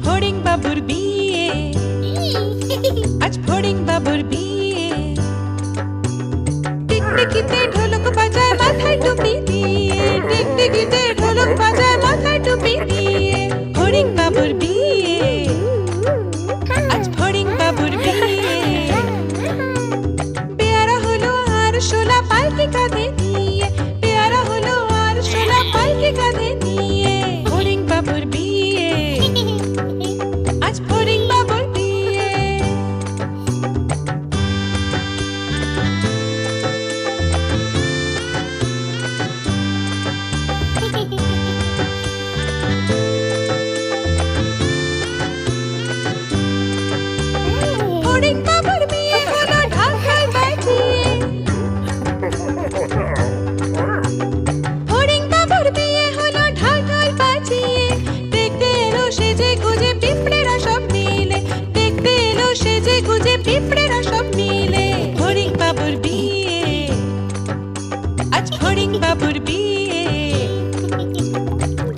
ফড়িং বাবুর বিয়ে, আজ ফড়িং বাবুর বিয়ে। টিকটিকিতে ঢোলক বাজায় মাথায় টুপি দিয়ে, টিকটিকিতে ঢোলক বাজায় মাথায় টুপি দিয়ে। ফড়িং বাবুর বিয়ে, আজ ফড়িং বাবুর বিয়ে। পেয়ারা হলো আর শোলা পালকি কাঁধে নিয়ে, পেয়ারা হলো আর শোলা পালকি কাঁধে নিয়ে। ফড়িং বাবুর বিয়ে, আজ ফড়িং বাবুর বিয়ে। ফড়িং বাবুর বিয়ে হলো ঢাকায় বাজিয়ে, ফড়িং বাবুর বিয়ে হলো ঢাকায় বাজিয়ে। দেখতে এলো সেজে গুজে পিঁপড়েরা সব মিলে, দেখতে এলো সেজে গুজে পিঁপড়েরা সব মিলে। ফড়িং বাবুর বিয়ে, আজ ফড়িং বাবুর বিয়ে।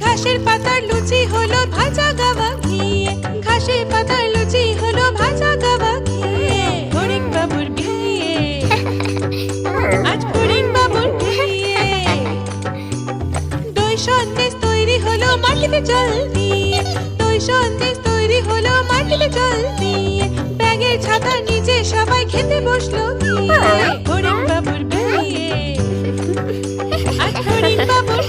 ঘাসের পাতার লুচি হলো ভাজা গাওয়া ঘিয়ে, ঘাসের পাতার লুচি হলো ভাজা গাওয়া ঘিয়ে। ফড়িং বাবুর বিয়ে, আজ ফড়িং বাবুর বিয়ে। দই সন্দেশ তৈরি হলো মাটিতে জল দিয়ে, দই সন্দেশ তৈরি হলো মাটিতে জল দিয়ে। ব্যাগের ছাতার নিচে সবাই খেতে বসলো গিয়ে। ফড়িং বাবুর বিয়ে, আজ ফড়িং বাবুর